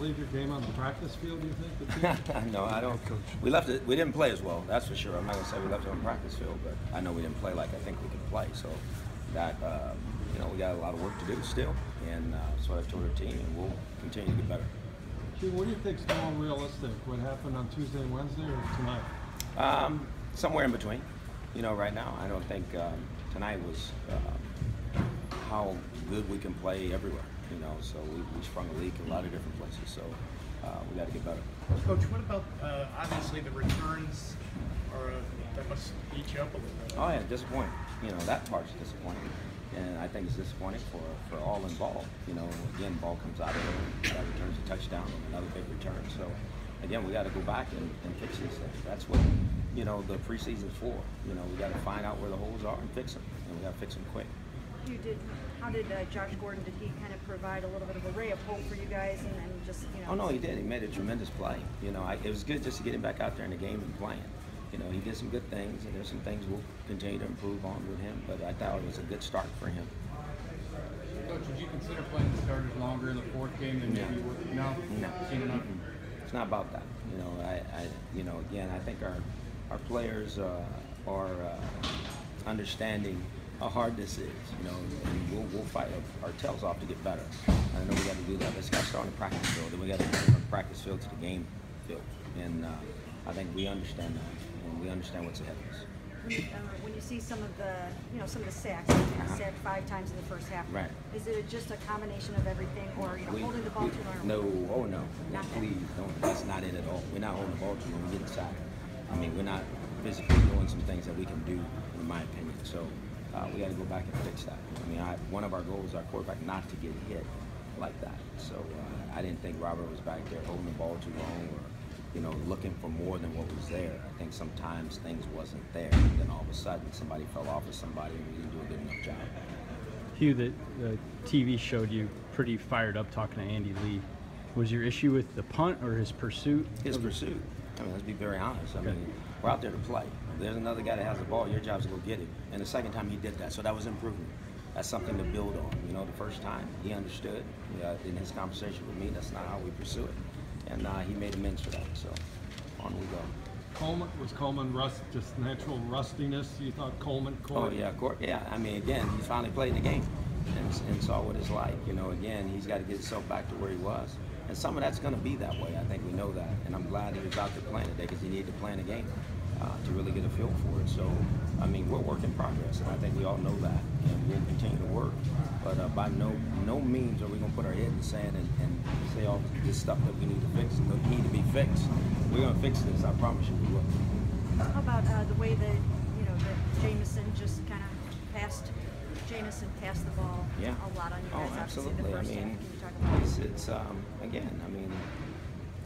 Leave your game on the practice field, do you think? No, I don't. We left it. We didn't play as well. That's for sure. I'm not gonna say we left it on the practice field, but I know we didn't play like I think we could play. So that we got a lot of work to do still, and so I told our team, and we'll continue to get better. Hugh, what do you think is more realistic? What happened on Tuesday and Wednesday, or tonight? Somewhere in between. Right now, I don't think tonight was how good we can play everywhere. So we sprung a leak in a lot of different places. So we got to get better. Coach, what about obviously the returns that must eat you up a little bit? Oh yeah, disappointing. That part's disappointing, and I think it's disappointing for all involved. Again, ball comes out of there, that returns a touchdown, and another big return. So again, we got to go back and fix these things. That's what the preseason's for. We got to find out where the holes are and fix them, and we got to fix them quick. How did Josh Gordon, did he kind of provide a little bit of a ray of hope for you guys, and then just, Oh no, he did. He made a tremendous play. It was good just to get him back out there in the game and playing. He did some good things, and there's some things we'll continue to improve on with him, but I thought it was a good start for him. Coach, would you consider playing the starters longer in the fourth game than maybe you would? No? Seen enough? It's not about that. Again, I think our players are understanding how hard this is, and we'll fight our tails off to get better. I know we got to do that. Let's got to start on the practice field, then we got to go from the practice field to the game field, and I think we understand that, and we understand what's ahead of us. When you see some of the, some of the sacks, you sacked 5 times in the first half. Right. Is it just a combination of everything, or holding the ball too long? No, oh no, please don't. That's not it at all. We're not holding the ball too long. We're getting sacked. We're not physically doing some things that we can do, in my opinion. So we got to go back and fix that. One of our goals is our quarterback not to get hit like that. So I didn't think Robert was back there holding the ball too long, or looking for more than what was there. I think sometimes things wasn't there, and then all of a sudden somebody fell off of somebody and we didn't do a good enough job. Hugh, the TV showed you pretty fired up talking to Andy Lee. Was your issue with the punt or his pursuit? His pursuit. Let's be very honest. We're out there to play. If there's another guy that has the ball, your job is to go get it. And the second time he did that, so that was improvement. That's something to build on. The first time he understood in his conversation with me, that's not how we pursue it. And he made amends for that, so on we go. Was Coleman just natural rustiness? You thought Coleman? Oh yeah, again, he's finally played the game and saw what it's like. Again, he's got to get himself back to where he was. And some of that's going to be that way. I think we know that. And I'm glad he was out there playing today, because he needed to play in the game to really get a feel for it. So, we're work in progress, and I think we all know that. And we'll continue to work. But by no means are we going to put our head in the sand and say all this stuff that we need to fix and that need to be fixed. We're going to fix this. I promise you we will. How about the way that, that Jameson just kind of passed the ball a lot on you guys? Oh, absolutely. The first half. Can you talk about it's again,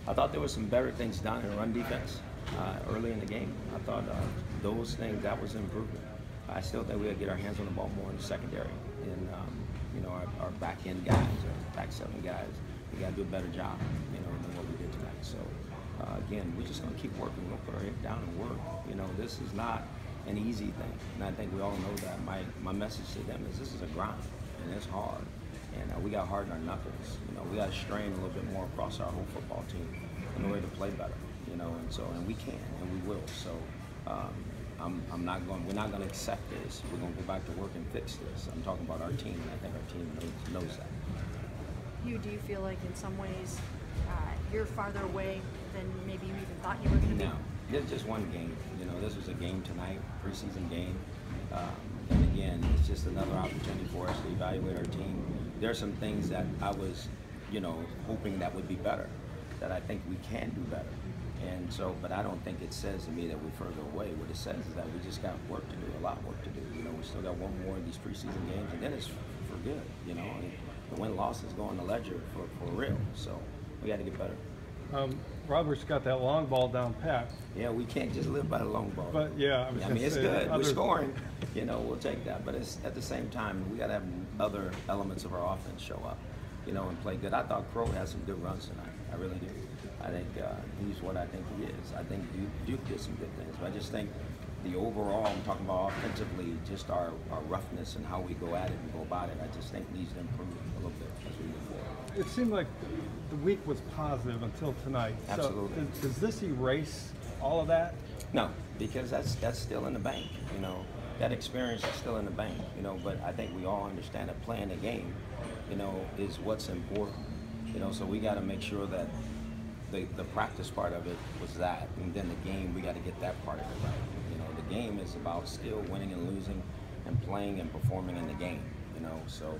I thought there was some better things done in run defense early in the game. I thought those things, that was an improvement. I still think we got to get our hands on the ball more in the secondary, and our back end guys, our back 7 guys, we got to do a better job, than what we did tonight. So again, we're just going to keep working. We're going to put our head down and work. This is not an easy thing, and I think we all know that. My message to them is this is a grind, and it's hard, and we got to harden our knuckles. We got to strain a little bit more across our whole football team in order to play better. And we can, and we will. So we're not going to accept this. We're going to go back to work and fix this. I'm talking about our team, and I think our team knows that. Hugh, do you feel like in some ways you're farther away than maybe you even thought you were going to be? No, it's just one game. This was a game tonight, preseason game. And again, it's just another opportunity for us to evaluate our team. There are some things that I was, hoping that would be better, that I think we can do better. And so, but I don't think it says to me that we're further away. What it says is that we just got work to do, a lot of work to do. We still got one more of these preseason games, and then it's for good. And the win-loss is going to ledger for real. So we got to get better. Robert's got that long ball down pat. Yeah, we can't just live by the long ball. But yeah, it's good. We're scoring. We'll take that. But it's at the same time, we got to have other elements of our offense show up. you know, and play good. I thought Crow had some good runs tonight. I really do. I think he's what I think he is. I think Duke did some good things, but I just think the overall, I'm talking about offensively, just our roughness and how we go at it and go about it, I just think needs to improve a little bit as we move forward. It seemed like the week was positive until tonight. Absolutely. So does this erase all of that? No, because that's still in the bank. You know, that experience is still in the bank. You know, but I think we all understand that playing the game, you know, is what's important. You know, so we got to make sure that the practice part of it was that, and then the game, we got to get that part of it right. You know, the game is about still winning and losing, and playing and performing in the game. You know, so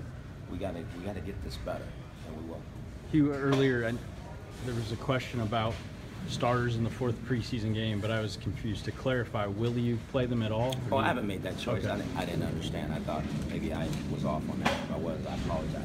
we got to get this better, and we will. Hugh, earlier there was a question about starters in the 4th preseason game, but I was confused. To clarify, will you play them at all? Oh, I haven't made that choice. Okay. I didn't understand. I thought maybe I was off on that. If I was, I apologize.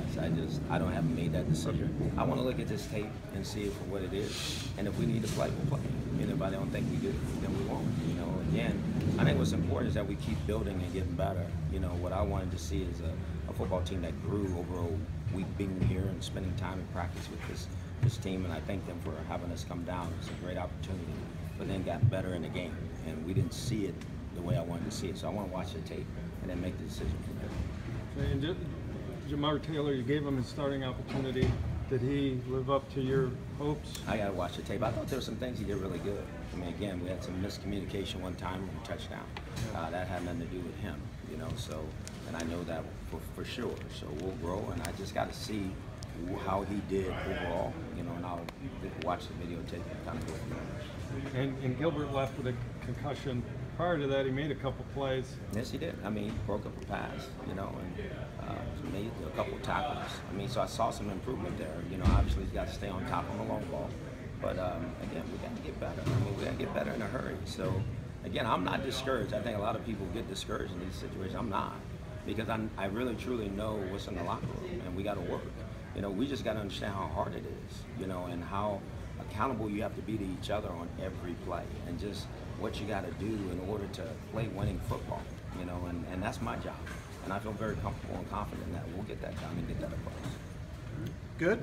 I haven't made that decision. I want to look at this tape and see it for what it is. And if we need to play, we'll play. And if I don't think we do, then we won't. You know, again, I think what's important is that we keep building and getting better. You know, what I wanted to see is a football team that grew over a week being here and spending time in practice with this team, and I thank them for having us come down. It's a great opportunity, but then got better in the game, and we didn't see it the way I wanted to see it. So I want to watch the tape and then make the decision from there. And Jamar Taylor, you gave him his starting opportunity. Did he live up to your hopes? I got to watch the tape. I thought there were some things he did really good. I mean, again, we had some miscommunication one time on a touchdown. That had nothing to do with him, you know. So, and I know that for sure. So we'll grow, and I just got to see how he did overall, you know, and I'll watch the videotape and kind of go from there. And Gilbert left with a concussion. Prior to that, he made a couple plays. Yes, he did. I mean, he broke up a pass, you know, and made a couple tackles. I mean, so I saw some improvement there. You know, obviously he's got to stay on top on the long ball. But again, we got to get better. I mean, we got to get better in a hurry. So again, I'm not discouraged. I think a lot of people get discouraged in these situations. I'm not, because I really truly know what's in the locker room, and we got to work. You know, we just got to understand how hard it is, you know, and how accountable you have to be to each other on every play, and just what you got to do in order to play winning football, you know, and that's my job. And I feel very comfortable and confident that we'll get that done and get that across. Good.